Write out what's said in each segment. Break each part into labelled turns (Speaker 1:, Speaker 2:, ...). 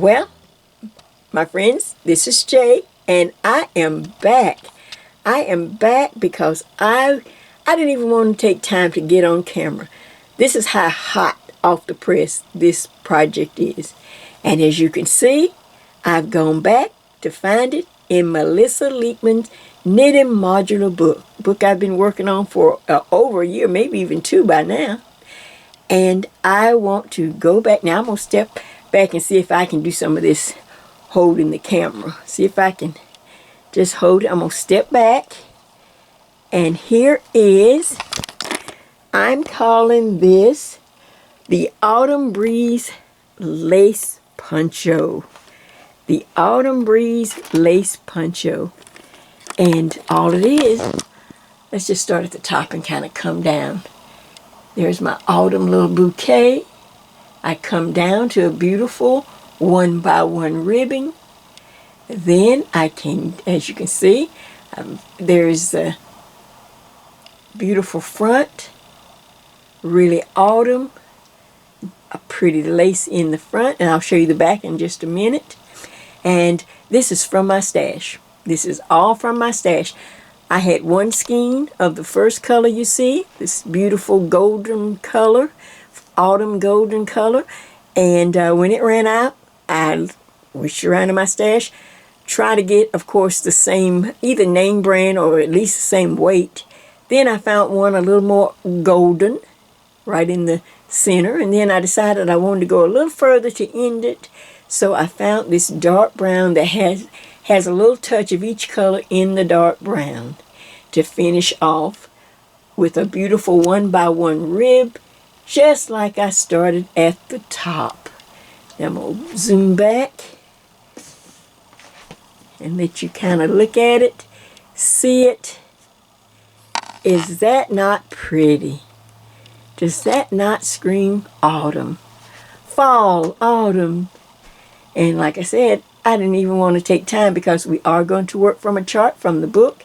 Speaker 1: Well, my friends, this is Jay, and I am back. I am back because I didn't even want to take time to get on camera. This is how hot off the press this project is. And as you can see, I've gone back to find it in Melissa Leekman's Knitting Modular book I've been working on for over a year, maybe even 2 by now. And I want to go back. Now I'm going to step back and see if I can do some of this holding the camera. See if I can just hold it. I'm going to step back. And here is, I'm calling this the Autumn Breeze Lace Poncho. The Autumn Breeze Lace Poncho. And all it is, let's just start at the top and kind of come down. There's my autumn little bouquet. I come down to a beautiful 1x1 ribbing. Then I can, as you can see, there's a beautiful front, really autumn, a pretty lace in the front, and I'll show you the back in just a minute. And this is from my stash. This is all from my stash. I had one skein of the first color you see, this beautiful golden color, autumn golden color. And when it ran out, I wished around in my stash, try to get, of course, the same, either name brand or at least the same weight. Then I found one a little more golden, right in the center. And then I decided I wanted to go a little further to end it. So I found this dark brown that has a little touch of each color in the dark brown to finish off with a beautiful 1x1 rib, just like I started at the top. Now I'm going to zoom back and let you kind of look at it, see it. Is that not pretty? Does that not scream autumn? Fall, autumn. And like I said, I didn't even want to take time because we are going to work from a chart from the book.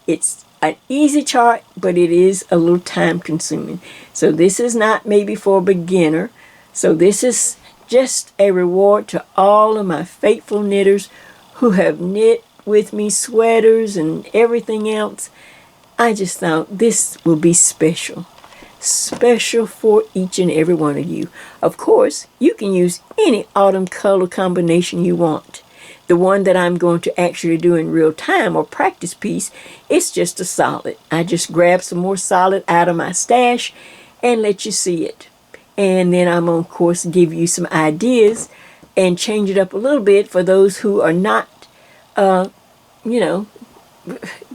Speaker 1: It's an easy chart, but it is a little time consuming. So this is not maybe for a beginner. So this is just a reward to all of my faithful knitters who have knit with me sweaters and everything else. I just thought this will be special. Special for each and every one of you. Of course, you can use any autumn color combination you want. The one that I'm going to actually do in real time or practice piece, it's just a solid. I just grab some more solid out of my stash and let you see it. And then I'm going to, of course, give you some ideas and change it up a little bit for those who are not,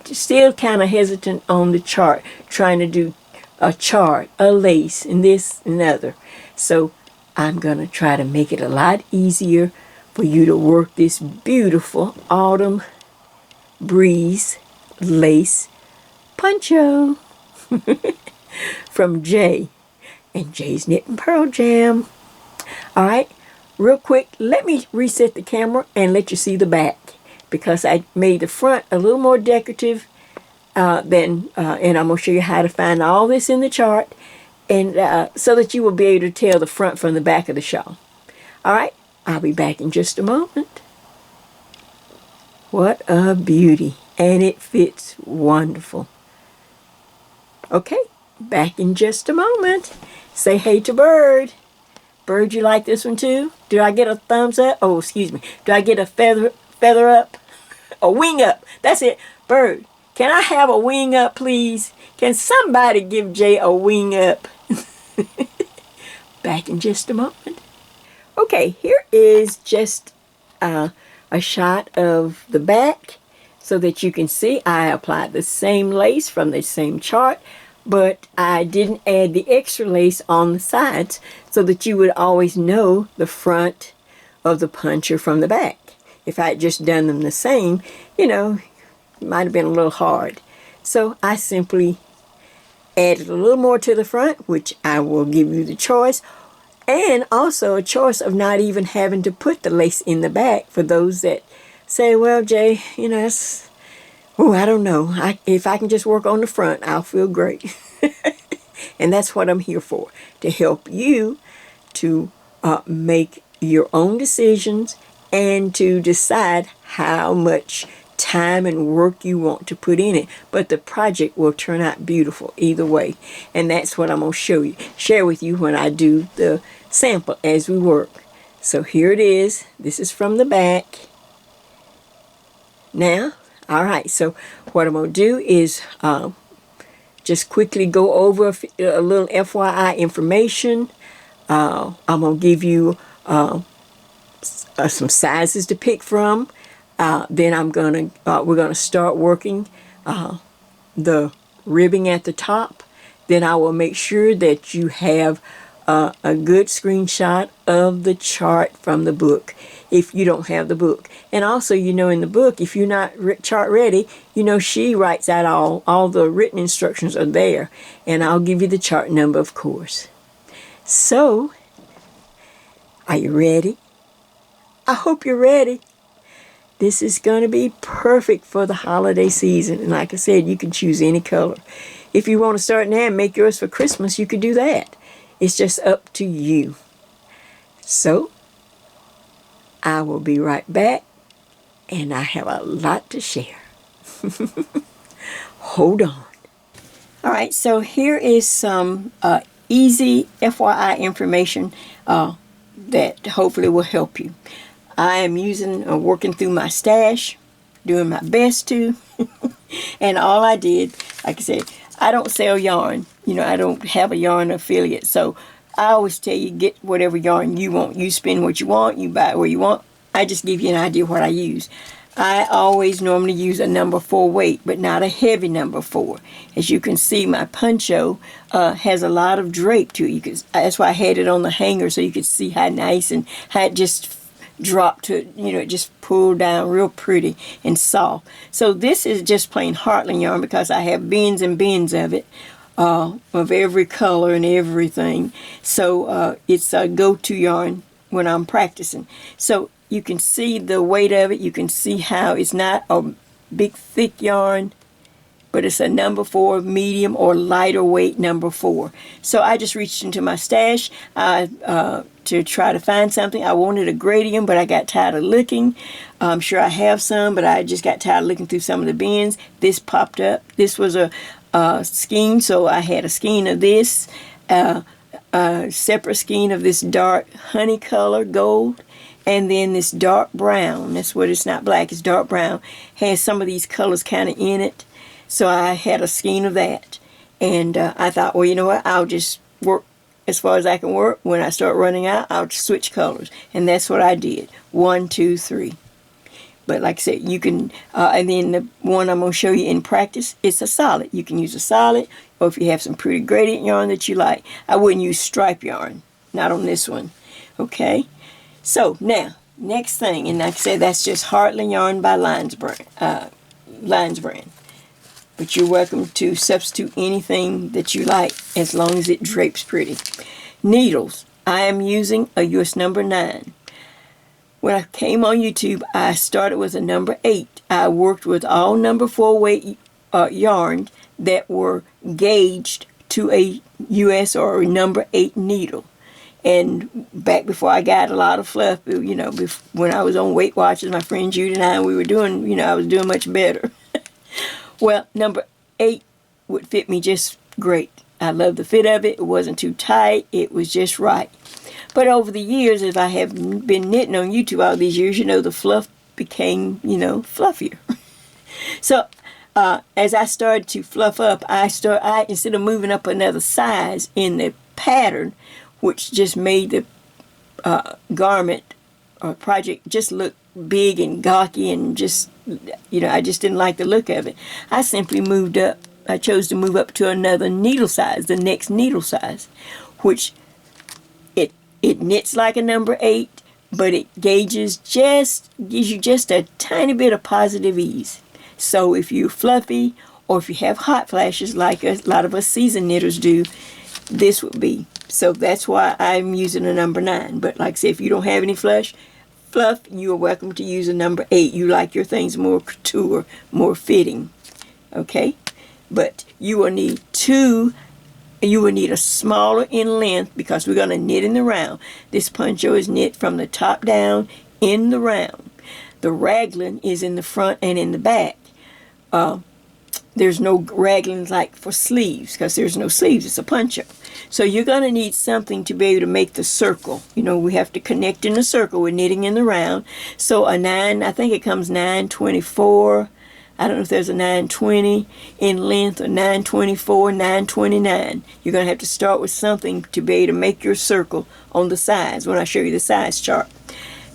Speaker 1: still kind of hesitant on the chart, trying to do a chart, a lace, and this and other. So I'm going to try to make it a lot easier for you to work this beautiful Autumn Breeze Lace Poncho from Jay and Jay's Knit and Purl Jam. All right, real quick, let me reset the camera and let you see the back because I made the front a little more decorative and I'm going to show you how to find all this in the chart and so that you will be able to tell the front from the back of the shawl. All right, I'll be back in just a moment. What a beauty, and it fits wonderful. Okay, back in just a moment. Say hey to Bird. Bird, you like this one too? Did I get a thumbs up? Oh, excuse me. Do I get a feather up? A wing up. That's it. Bird, can I have a wing up, please? Can somebody give Jay a wing up? Back in just a moment. Okay, here is just a shot of the back so that you can see I applied the same lace from the same chart, but I didn't add the extra lace on the sides so that you would always know the front of the poncho from the back. If I had just done them the same, it might have been a little hard. So I simply added a little more to the front, which I will give you the choice, and also a choice of not even having to put the lace in the back for those that say, well, Jay, I don't know. If I can just work on the front, I'll feel great. And that's what I'm here for, to help you to make your own decisions and to decide how much time and work you want to put in it. But the project will turn out beautiful either way. And that's what I'm going to share with you when I do the sample as we work. So here it is. This is from the back. Now, all right, so what I'm going to do is just quickly go over a little FYI information. I'm going to give you some sizes to pick from. Then we're gonna start working the ribbing at the top. Then I will make sure that you have a good screenshot of the chart from the book if you don't have the book. And also, in the book, if you're not chart ready, she writes out all the written instructions are there. And I'll give you the chart number, of course. So, are you ready? I hope you're ready. This is going to be perfect for the holiday season. And like I said, you can choose any color. If you want to start now and make yours for Christmas, you could do that. It's just up to you. So, I will be right back. And I have a lot to share. Hold on. All right, so here is some easy FYI information that hopefully will help you. I am working through my stash, doing my best to. And all I did, like I said, I don't sell yarn. I don't have a yarn affiliate. So I always tell you, get whatever yarn you want. You spend what you want, you buy it where you want. I just give you an idea what I use. I always normally use a number 4 weight, but not a heavy number 4. As you can see, my poncho has a lot of drape to it. That's why I had it on the hanger so you could see how nice and how it just dropped to, it just pulled down real pretty and soft. So this is just plain Heartland yarn because I have bins and bins of it, of every color and everything. So it's a go-to yarn when I'm practicing. So you can see the weight of it. You can see how it's not a big thick yarn, but it's a number 4 medium or lighter weight number 4. So I just reached into my stash to try to find something. I wanted a gradient, but I got tired of looking. I'm sure I have some, but I just got tired of looking through some of the bins. This popped up. This was a skein, so I had a skein of this, a separate skein of this dark honey color gold, and then this dark brown. That's what it's not black, it's dark brown. Has some of these colors kind of in it. So I had a skein of that. And I thought, well, you know what? I'll just work as far as I can work. When I start running out, I'll switch colors. And that's what I did. 1, 2, 3. But like I said, you can, and then the one I'm going to show you in practice, it's a solid. You can use a solid, or if you have some pretty gradient yarn that you like. I wouldn't use stripe yarn. Not on this one. Okay? So, now, next thing, and like I said, that's just Heartland Yarn by Lions brand. But you're welcome to substitute anything that you like as long as it drapes pretty. Needles. I am using a US number 9. When I came on YouTube, I started with a number 8. I worked with all number 4 weight yarn that were gauged to a US or a number 8 needle. And back before I got a lot of fluff, when I was on Weight Watchers, my friend Judy and I, we were doing, I was doing much better. Well, number 8 would fit me just great. I love the fit of it. It wasn't too tight. It was just right. But over the years, as I have been knitting on YouTube all these years, the fluff became, fluffier. So as I started to fluff up, I instead of moving up another size in the pattern, which just made the garment or project just look big and gawky and just, I just didn't like the look of it. I simply moved up. I chose to move up to another needle size, the next needle size, which it knits like a number 8, but it gives you just a tiny bit of positive ease. So if you're fluffy or if you have hot flashes like a lot of us seasoned knitters do, this would be. So that's why I'm using a number 9. But like I said, if you don't have any fluff, you are welcome to use a number 8. You like your things more couture, more fitting. Okay? But you will need a smaller in length because we're going to knit in the round. This poncho is knit from the top down in the round. The raglan is in the front and in the back. There's no raglans like for sleeves because there's no sleeves. It's a poncho. So you're going to need something to be able to make the circle. You know, we have to connect in the circle. We're knitting in the round. So a 9, I think it comes 924. I don't know if there's a 920 in length or 924, 929. You're going to have to start with something to be able to make your circle on the sides when I show you the size chart.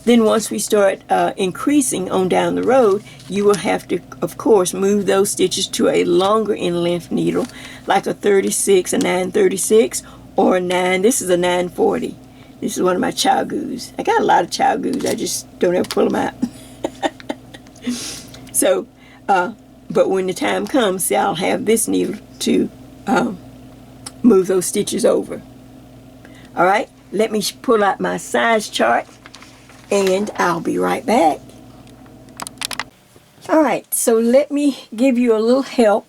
Speaker 1: Then once we start increasing on down the road, you will have to, of course, move those stitches to a longer in length needle, like a 36, a 936, or a 9. This is a 940. This is one of my chow goos. I got a lot of chow goos. I just don't ever pull them out. So, but when the time comes, see, I'll have this needle to move those stitches over. All right, let me pull out my size chart, and I'll be right back. All right, so let me give you a little help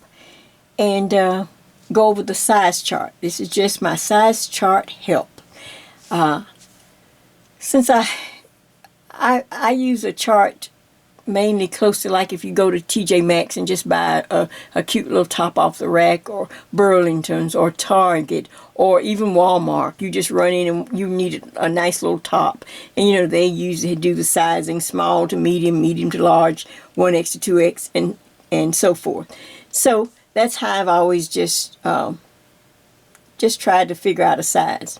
Speaker 1: and go over the size chart. This is just my size chart help. Since I use a chart mainly close to, like, if you go to TJ Maxx and just buy a cute little top off the rack, or Burlington's or Target or even Walmart, you just run in and you need a nice little top, and you know they usually do the sizing small to medium, medium to large, 1X to 2X, and so forth. So that's how I've always just tried to figure out a size.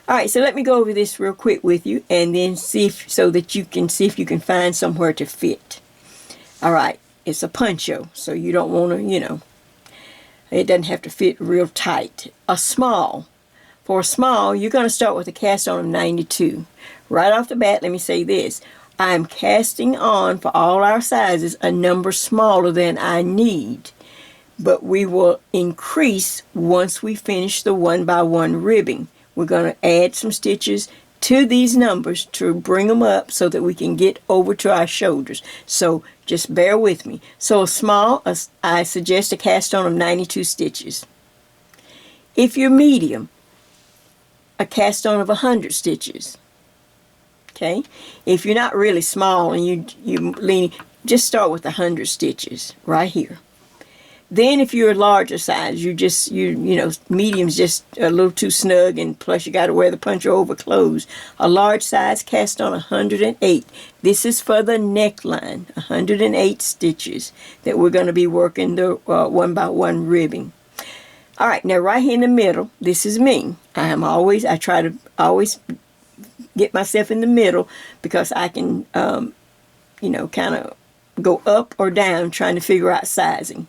Speaker 1: All right, so let me go over this real quick with you, and then see if, so that you can see if you can find somewhere to fit. All right, it's a poncho, so you don't want to, you know, it doesn't have to fit real tight. A small. For a small, you're going to start with a cast on of 92. Right off the bat, let me say this. I'm casting on, for all our sizes, a number smaller than I need. But we will increase once we finish the 1x1 ribbing. We're going to add some stitches to these numbers to bring them up so that we can get over to our shoulders. So just bear with me. So a small, I suggest a cast on of 92 stitches. If you're medium, a cast on of 100 stitches. Okay? If you're not really small and you lean, just start with 100 stitches right here. Then if you're a larger size, you know, medium's just a little too snug, and plus you got to wear the poncho over clothes. A large size, cast on 108. This is for the neckline, 108 stitches that we're going to be working the 1x1 ribbing. All right, now right here in the middle, this is me. I try to always get myself in the middle because I can, you know, kind of go up or down trying to figure out sizing.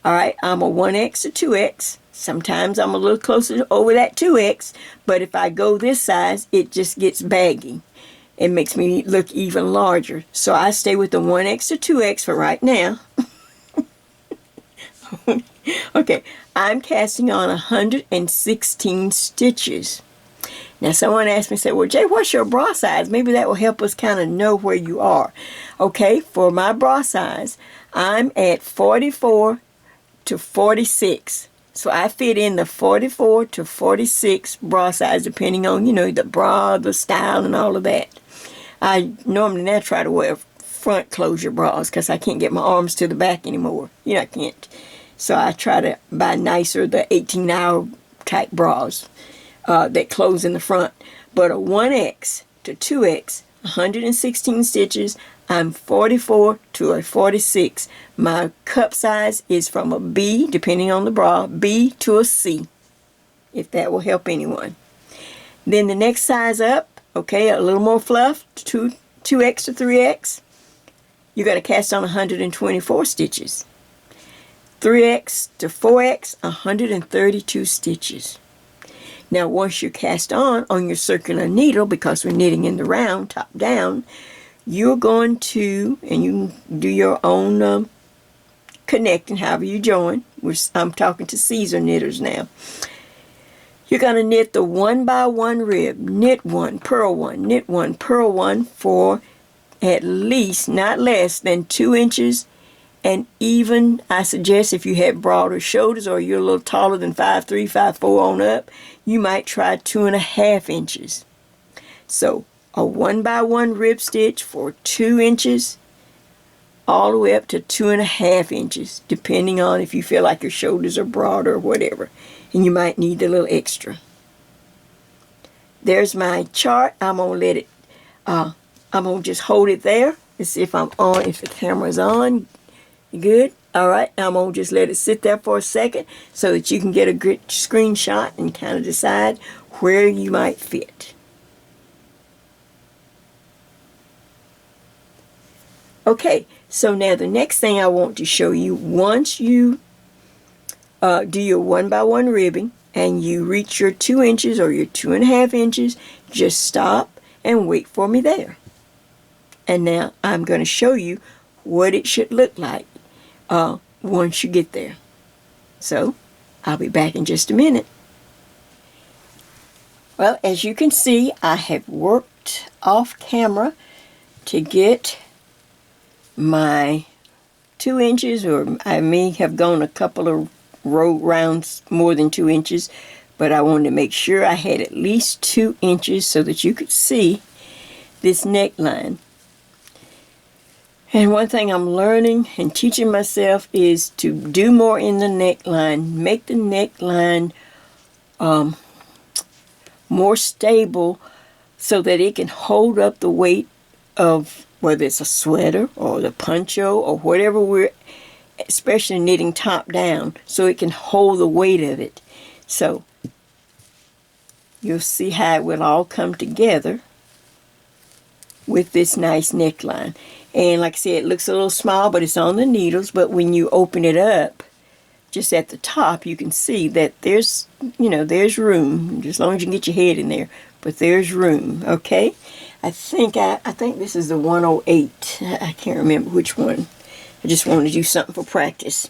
Speaker 1: All right, I'm a 1X to 2X. Sometimes I'm a little closer over that 2X, but if I go this size, it just gets baggy. It makes me look even larger. So I stay with the 1X to 2X for right now. Okay, I'm casting on 116 stitches. Now someone asked me, said, well, Jay, what's your bra size? Maybe that will help us kind of know where you are. Okay, for my bra size, I'm at 44 to 46. So I fit in the 44 to 46 bra size, depending on, you know, the bra, the style, and all of that. I normally now try to wear front closure bras because I can't get my arms to the back anymore. You know, I can't. So I try to buy nicer, the 18-hour type bras that close in the front. But a 1X to 2X, 116 stitches, I'm 44 to a 46. My cup size is from a B, depending on the bra, B to a C, if that will help anyone. Then the next size up, okay, a little more fluff, 2X to 3X. You're going to cast on 124 stitches. 3X to 4X, 132 stitches. Now once you cast on your circular needle, because we're knitting in the round, top down, you're going to, and you can do your own connecting, however you join. I'm talking to Caesar knitters now. You're going to knit the 1x1 rib, knit 1, purl 1, knit 1, purl 1 for at least, not less than 2 inches. And even, I suggest if you have broader shoulders or you're a little taller than 5'3", 5'4" on up, you might try 2.5 inches. So a 1x1 rib stitch for 2 inches all the way up to 2.5 inches, depending on if you feel like your shoulders are broad or whatever, and you might need a little extra. There's my chart. I'm gonna let it, I'm gonna just hold it there and see if I'm on, if the camera's on. Good. All right, I'm gonna just let it sit there for a second so that you can get a good screenshot and kind of decide where you might fit. Okay, so now the next thing I want to show you, once you do your 1x1 ribbing and you reach your 2 inches or your 2.5 inches, just stop and wait for me there. And now I'm going to show you what it should look like once you get there. So I'll be back in just a minute. Well, as you can see, I have worked off camera to get my 2 inches, or I may have gone a couple of row rounds more than 2 inches, but I wanted to make sure I had at least 2 inches so that you could see this neckline. And one thing I'm learning and teaching myself is to do more in the neckline, make the neckline more stable so that it can hold up the weight of whether it's a sweater or the poncho or whatever we're especially knitting top down, so it can hold the weight of it. So you'll see how it will all come together with this nice neckline. And like I said, it looks a little small, but it's on the needles. But when you open it up, just at the top, you can see that there's, there's room, as long as you can get your head in there. But there's room, okay? I think this is the 108. I can't remember which one. I just wanted to do something for practice.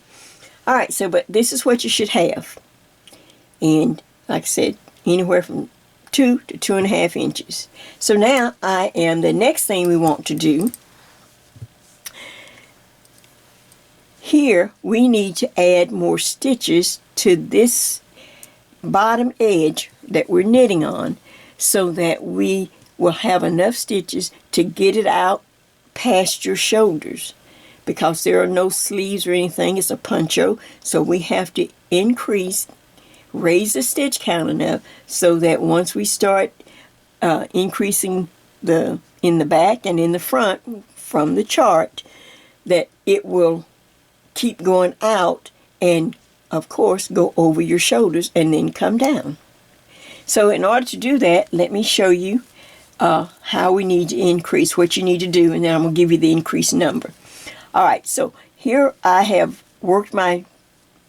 Speaker 1: All right, so but this is what you should have. And like I said, anywhere from 2 to 2.5 inches. So now the next thing we want to do, here we need to add more stitches to this bottom edge that we're knitting on so that we will have enough stitches to get it out past your shoulders, because there are no sleeves or anything. It's a poncho, so we have to raise the stitch count enough so that once we start increasing in the back and in the front from the chart, that it will keep going out and of course go over your shoulders and then come down. So in order to do that, let me show you how we need to increase, what you need to do, and then I'm going to give you the increase number. All right, so here I have worked my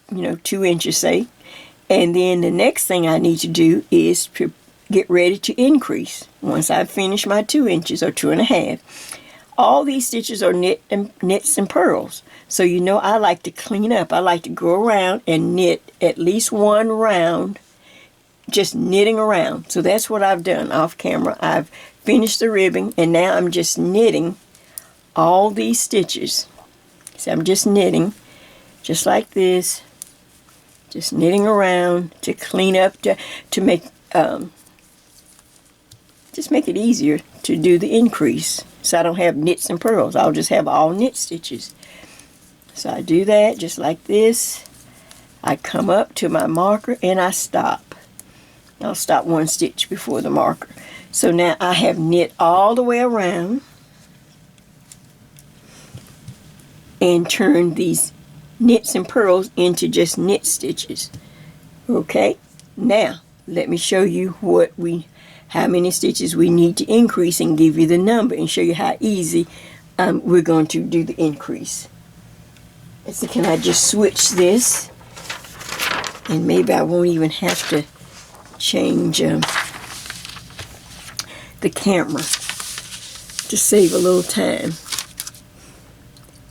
Speaker 1: 2 inches, say, and then the next thing I need to do is to get ready to increase once I've finished my 2 inches or 2.5. All these stitches are knits and purls, so I like to clean up. I like to go around and knit at least one round, just knitting around. So that's what I've done off camera. I've finished the ribbing, and now I'm just knitting all these stitches. So I'm just knitting, just like this, just knitting around to clean up, to make, just make it easier to do the increase. So I don't have knits and purls. I'll just have all knit stitches. So I do that just like this. I come up to my marker and I stop. I'll stop one stitch before the marker. So now I have knit all the way around and turn these knits and purls into just knit stitches. Okay, now let me show you how many stitches we need to increase and give you the number and show you how easy we're going to do the increase. Let's see, can I just switch this? And maybe I won't even have to change the camera to save a little time.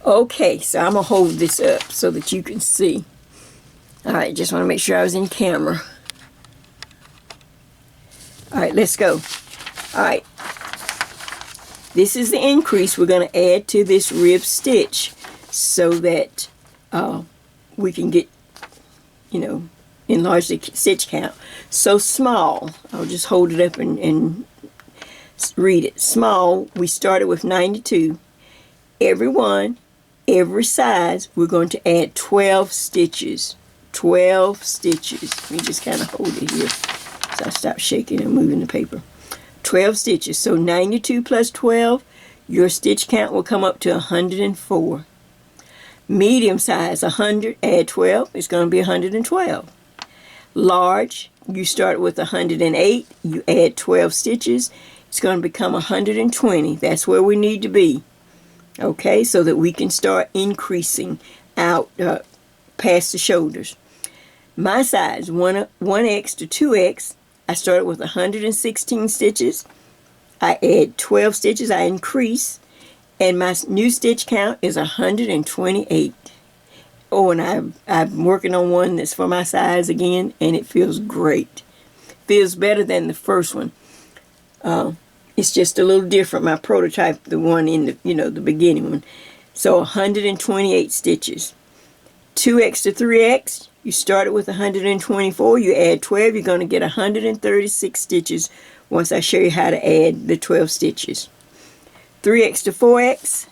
Speaker 1: Okay, so I'm going to hold this up so that you can see. Alright, just want to make sure I was in camera. Alright, let's go. Alright, this is the increase we're going to add to this rib stitch so that we can get, enlarge the stitch count. So small, I'll just hold it up and Read it. Small, we started with 92. Every one, every size, we're going to add 12 stitches. 12 stitches. Let me just kind of hold it here so I stop shaking and moving the paper. 12 stitches. So 92 plus 12, your stitch count will come up to 104. Medium size, 100, add 12, it's going to be 112. Large, you start with 108, you add 12 stitches, it's going to become 120. That's where we need to be. Okay, so that we can start increasing out past the shoulders. My size, 1X to 2X, I started with 116 stitches. I add 12 stitches, I increase, and my new stitch count is 128. Oh, and I'm working on one that's for my size again, and it feels great. Feels better than the first one. It's just a little different. My prototype, the one in the, the beginning one. So 128 stitches. 2X to 3X, you started with 124, you add 12, you're going to get 136 stitches once I show you how to add the 12 stitches. 3X to 4X,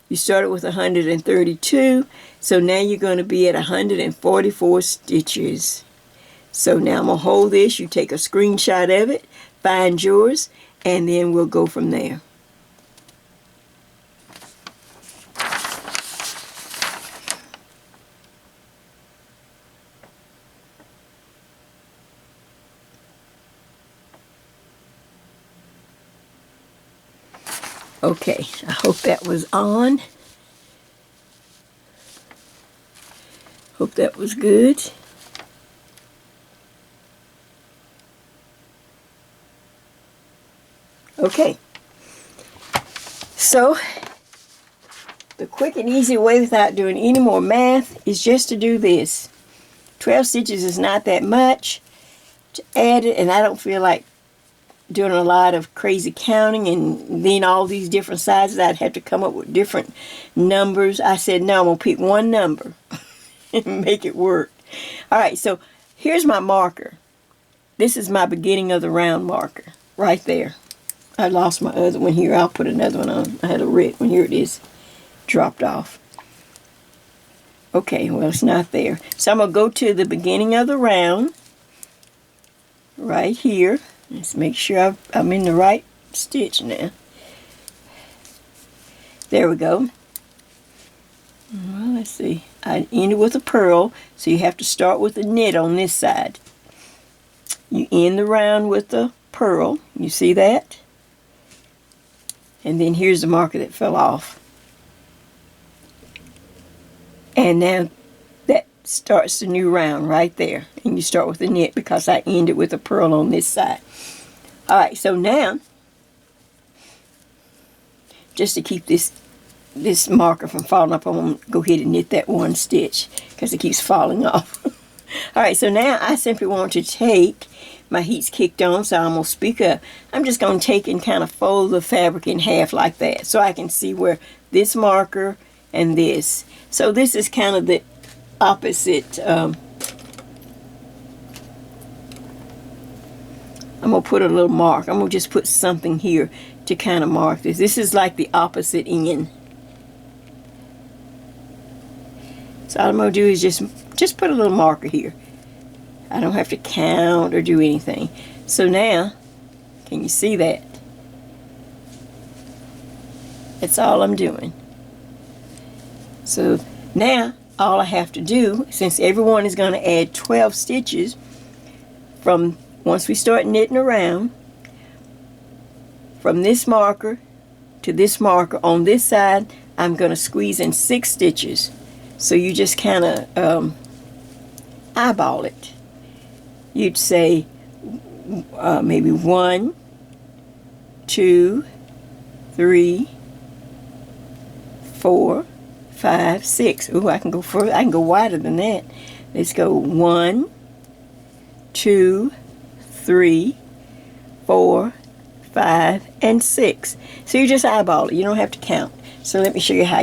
Speaker 1: you started with 132, so now you're going to be at 144 stitches. So now I'm going to hold this, you take a screenshot of it, find yours, and then we'll go from there. Okay, I hope that was on. Hope that was good. Okay, so the quick and easy way without doing any more math is just to do this. 12 stitches is not that much to add it, and I don't feel like doing a lot of crazy counting and then all these different sizes. I'd have to come up with different numbers. I said, no, I'm going to pick one number and make it work. Alright, so here's my marker. This is my beginning of the round marker right there. I lost my other one here. I'll put another one on. I had a red one. Here it is. Dropped off. Okay, well, it's not there. So I'm going to go to the beginning of the round right here. Let's make sure I'm in the right stitch now. There we go. Well, let's see. I ended with a purl, so you have to start with a knit on this side. You end the round with the purl. You see that? And then here's the marker that fell off. And now that starts the new round right there. And you start with a knit because I ended with a purl on this side. Alright, so now, just to keep this marker from falling up, I'm going to go ahead and knit that one stitch because it keeps falling off. Alright, so now I simply want to take, my heat's kicked on, so I'm going to speak up. I'm just going to take and kind of fold the fabric in half like that so I can see where this marker and this. So this is kind of the opposite. I'm going to put a little mark. I'm going to just put something here to kind of mark this. This is like the opposite end. So all I'm going to do is just put a little marker here. I don't have to count or do anything. So now, can you see that? That's all I'm doing. So now, all I have to do, since everyone is going to add 12 stitches from once we start knitting around, from this marker to this marker on this side, I'm going to squeeze in 6 stitches. So you just kind of eyeball it. You'd say maybe 1, 2, 3, 4, 5, 6. Ooh, I can go further. I can go wider than that. Let's go 1, 2, 3, 4, 5, and 6. So you just eyeball it. You don't have to count. So let me show you how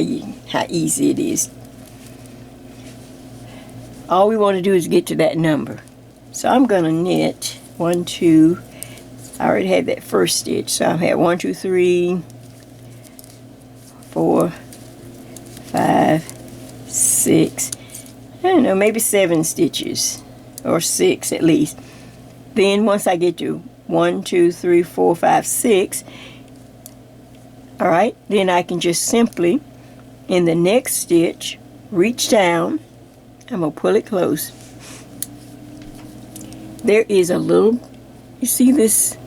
Speaker 1: easy it is. All we want to do is get to that number. So I'm going to knit 1, 2, I already had that first stitch, so I had 1, 2, 3, 4, 5, 6, I don't know, maybe 7 stitches, or 6 at least. Then once I get to 1, 2, 3, 4, 5, 6, all right, then I can just simply, in the next stitch, reach down. I'm going to pull it close. There is a little, you see this?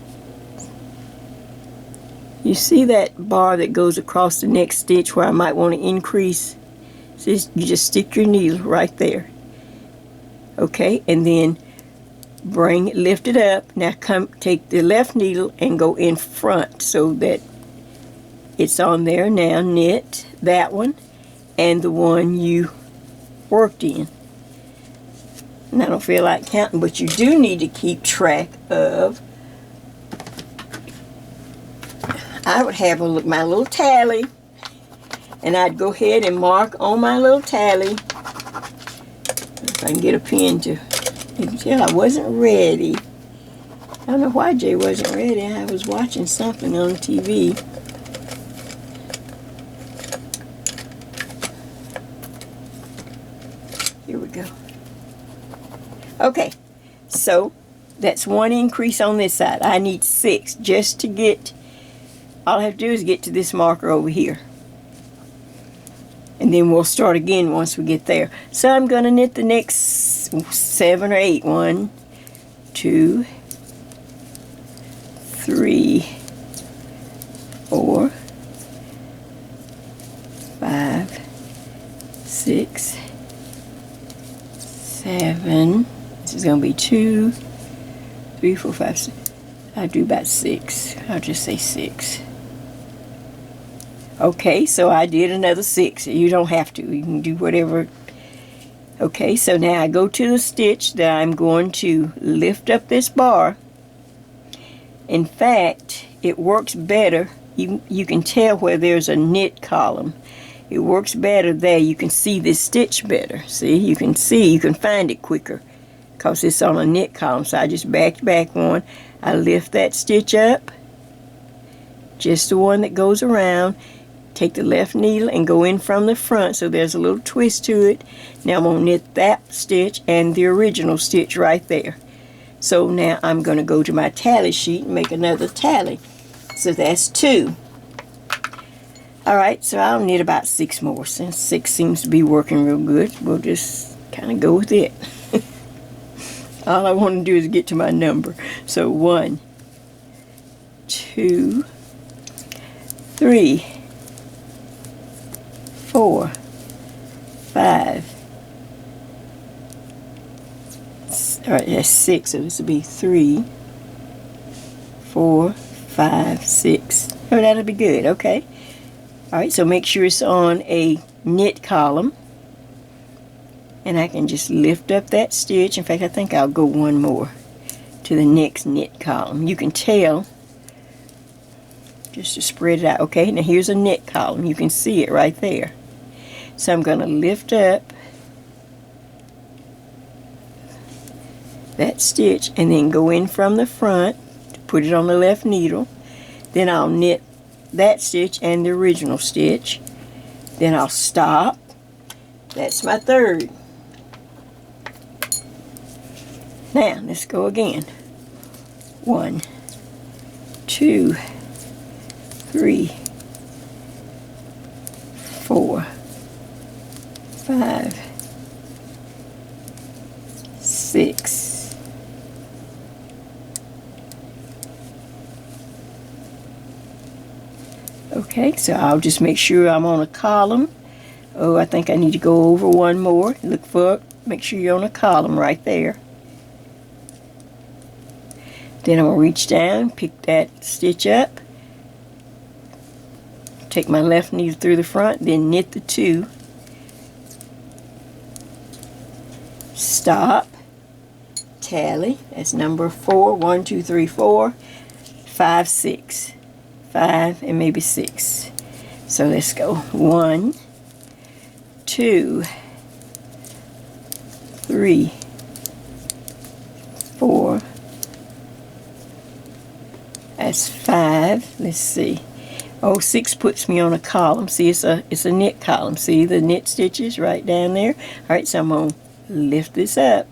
Speaker 1: You see that bar that goes across the next stitch where I might want to increase? So you just stick your needle right there. Okay, and then lift it up. Now take the left needle and go in front so that it's on there. Now knit that one and the one you worked in. And I don't feel like counting, but you do need to keep track of. I would have my little tally, and I'd go ahead and mark on my little tally. If I can get a pen to, you can tell I wasn't ready. I don't know why Jay wasn't ready. I was watching something on TV. Here we go. Okay, so that's 1 increase on this side. I need 6 just to get, all I have to do is get to this marker over here. And then we'll start again once we get there. So I'm going to knit the next 7 or 8. 1, 2, 3, 4, 5, 6, 7. This is going to be 2, 3, 4, 5, 6. I'll do about 6. I'll just say 6. Okay, so I did another 6. You don't have to. You can do whatever. Okay, so now I go to the stitch that I'm going to lift up this bar. In fact, it works better. You can tell where there's a knit column. It works better there. You can see this stitch better. See, you can find it quicker because it's on a knit column. So I just back one. I lift that stitch up, just the one that goes around. Take the left needle and go in from the front, so there's a little twist to it. Now I'm going to knit that stitch and the original stitch right there. So now I'm going to go to my tally sheet and make another tally. So that's 2. Alright, so I'll knit about 6 more. Since 6 seems to be working real good, we'll just kind of go with it. All I want to do is get to my number. So 1, 2, 3, 4, 5. Alright, that's 6, so this will be 3, 4, 5, 6. Oh, that'll be good, okay. Alright, so make sure it's on a knit column. And I can just lift up that stitch. In fact, I think I'll go one more to the next knit column. You can tell, just to spread it out. Okay, now here's a knit column. You can see it right there. So I'm going to lift up that stitch and then go in from the front, put it on the left needle. Then I'll knit that stitch and the original stitch. Then I'll stop. That's my 3rd. Now let's go again. 1, 2, 3, 4, 5, 6. Okay, so I'll just make sure I'm on a column. Oh, I think I need to go over one more. Look for it. Make sure you're on a column right there. Then I'm going to reach down, pick that stitch up, take my left needle through the front, then knit the 2. Stop, tally, that's number 4, 1, 2, 3, 4, 5, 6, 5, and maybe 6. So let's go 1, 2, 3, 4, That's 5. Let's see. Oh, 6 puts me on a column. See, it's a knit column. See the knit stitches right down there? All right, so I'm going to lift this up.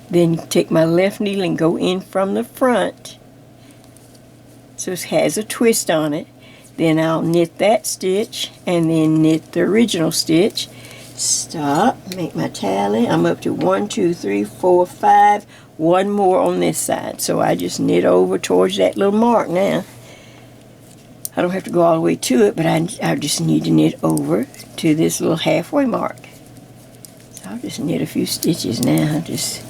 Speaker 1: Then take my left needle and go in from the front. So it has a twist on it. Then I'll knit that stitch and then knit the original stitch. Stop, make my tally. I'm up to 1, 2, 3, 4, 5. One more on this side. So I just knit over towards that little mark now. I don't have to go all the way to it, but I just need to knit over to this little halfway mark. So I'll just knit a few stitches now. Just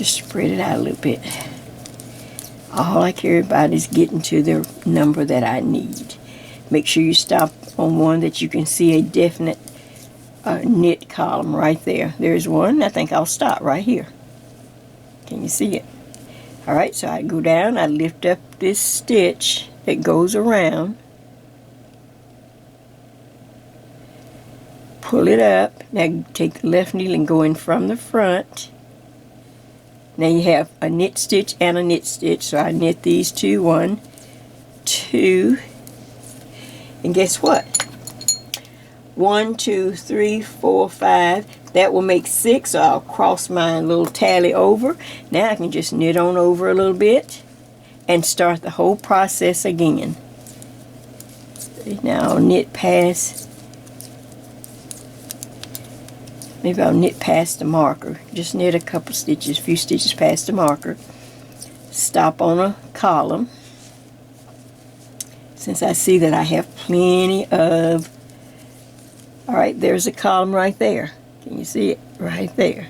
Speaker 1: spread it out a little bit. All I care about is getting to the number that I need. Make sure you stop on one that you can see a definite knit column right there. There's one. I think I'll stop right here. Can you see it? Alright, so I go down, I lift up this stitch that goes around, pull it up. Now take the left needle and go in from the front. Now you have a knit stitch and a knit stitch, so I knit these two, 1, 2, and guess what? 1, 2, 3, 4, 5. That will make 6, so I'll cross my little tally over. Now I can just knit on over a little bit and start the whole process again. Now I'll knit past. Maybe I'll knit past the marker. Just knit a couple stitches, a few stitches past the marker. Stop on a column. Since I see that I have plenty of... Alright, there's a column right there. Can you see it? Right there.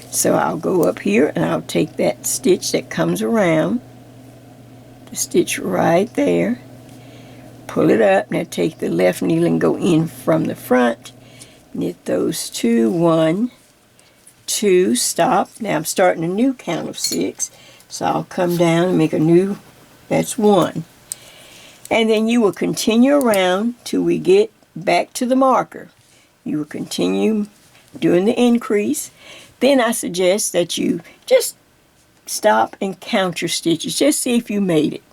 Speaker 1: So I'll go up here and I'll take that stitch that comes around. The stitch right there. Pull it up. Now take the left needle and go in from the front. Knit those two, 1, 2, stop. Now I'm starting a new count of 6. So I'll come down and make a new, that's 1. And then you will continue around till we get back to the marker. You will continue doing the increase. Then I suggest that you just stop and count your stitches. Just see if you made it.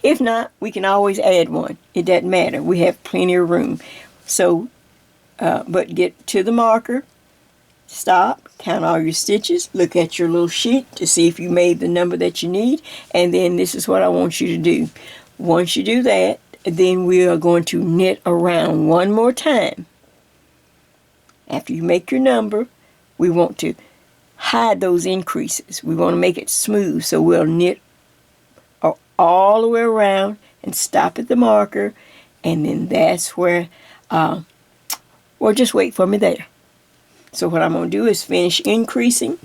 Speaker 1: If not, we can always add one. It doesn't matter. We have plenty of room. So but get to the marker, stop, count all your stitches, look at your little sheet to see if you made the number that you need, and then this is what I want you to do. Once you do that, then we are going to knit around one more time. After you make your number, we want to hide those increases. We want to make it smooth, so we'll knit all the way around and stop at the marker, and then that's where well, just wait for me there. So what I'm going to do is finish increasing.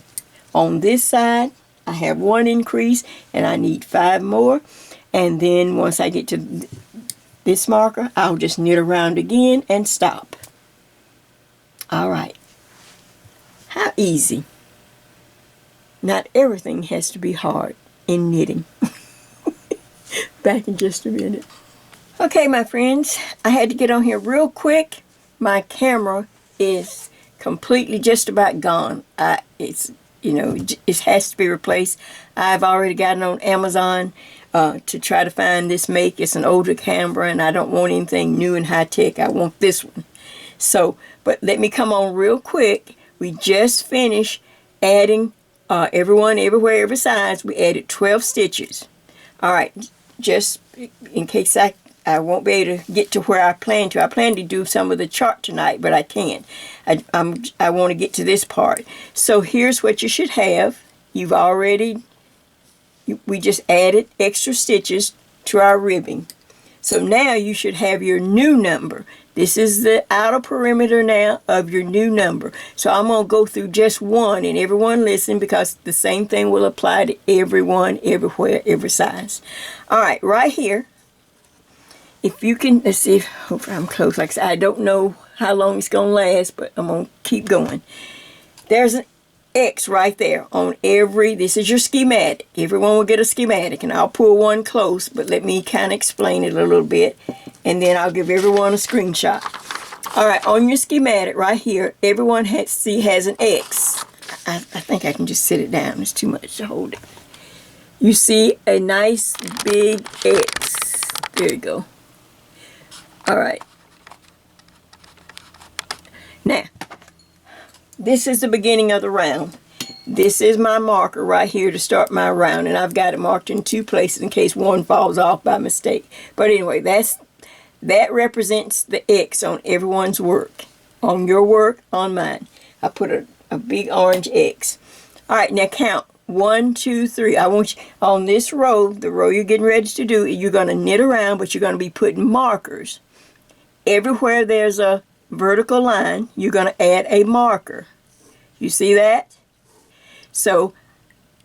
Speaker 1: On this side, I have 1 increase, and I need 5 more. And then once I get to this marker, I'll just knit around again and stop. Alright. How easy. Not everything has to be hard in knitting. Back in just a minute. Okay, my friends, I had to get on here real quick. My camera is completely just about gone. It's, you know, it has to be replaced. I've already gotten on Amazon to try to find this make. It's an older camera, and I don't want anything new and high-tech. I want this one. So, but let me come on real quick. We just finished adding everyone, everywhere, every size. We added 12 stitches. All right, just in case I won't be able to get to where I plan to. I plan to do some of the chart tonight, but I can't. I want to get to this part. So here's what you should have. You've already, we just added extra stitches to our ribbing. So now you should have your new number. This is the outer perimeter now of your new number. So I'm going to go through just one, and everyone listen, because the same thing will apply to everyone, everywhere, every size. All right, right here. If you can, let's see, hopefully I'm close. Like I said, I don't know how long it's going to last, but I'm going to keep going. There's an X right there on every, this is your schematic. Everyone will get a schematic, and I'll pull one close, but let me kind of explain it a little bit, and then I'll give everyone a screenshot. All right, on your schematic right here, everyone has an X. I think I can just sit it down. It's too much to hold it. You see a nice big X. There you go. All right. Now, this is the beginning of the round. This is my marker right here to start my round, and I've got it marked in 2 places in case one falls off by mistake. But anyway, that represents the X on everyone's work. On your work, on mine. I put a big orange X. All right, now count. 1, 2, 3. I want you on this row, the row you're getting ready to do, you're going to knit around, but you're going to be putting markers. Everywhere there's a vertical line, you're going to add a marker. You see that? So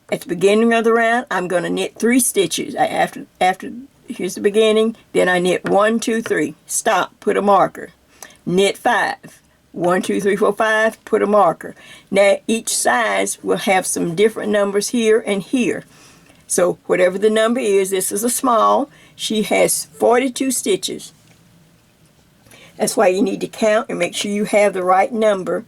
Speaker 1: at the beginning of the round, I'm going to knit 3 stitches. After here's the beginning, then I knit 1, 2, 3. Stop, put a marker. Knit 5. 1, 2, 3, 4, 5, put a marker. Now each size will have some different numbers here and here. So whatever the number is, this is a small. She has 42 stitches. That's why you need to count and make sure you have the right number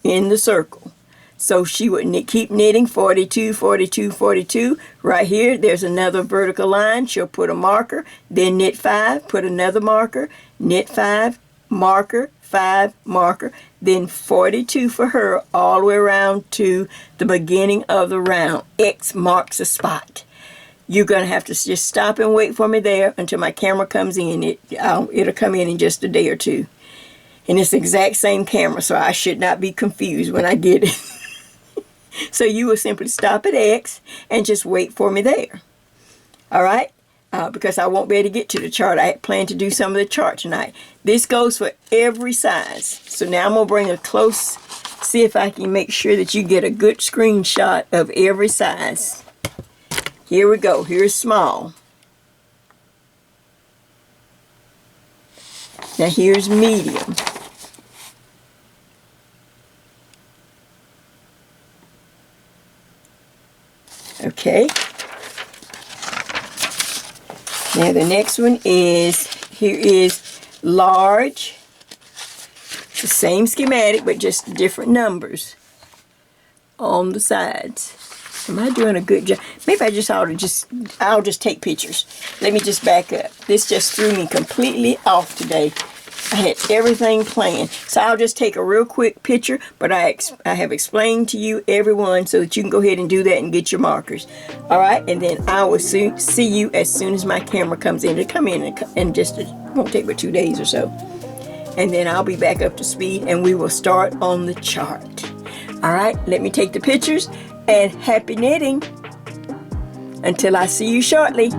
Speaker 1: in the circle. So she would keep knitting 42, 42, 42. Right here, there's another vertical line. She'll put a marker, then knit 5, put another marker, knit 5, marker, 5, marker, then 42 for her all the way around to the beginning of the round. X marks a spot. You're going to have to just stop and wait for me there until my camera comes in. It'll come in just a day or two. And it's the exact same camera, so I should not be confused when I get it. So you will simply stop at X and just wait for me there. All right? Because I won't be able to get to the chart. I plan to do some of the chart tonight. This goes for every size. So now I'm going to bring a close, see if I can make sure that you get a good screenshot of every size. Here we go. Here's small. Now here's medium. Okay. Now the next one is, here is large. It's the same schematic, but just different numbers on the sides. Am I doing a good job? Maybe I just ought to I'll just take pictures. Let me just back up. This just threw me completely off today. I had everything planned. So I'll just take a real quick picture, but I have explained to you everyone so that you can go ahead and do that and get your markers. All right, and then I will see you as soon as my camera comes in. It'll come in and just, it won't take but 2 days or so. And then I'll be back up to speed and we will start on the chart. All right, let me take the pictures and happy knitting. Until I see you shortly.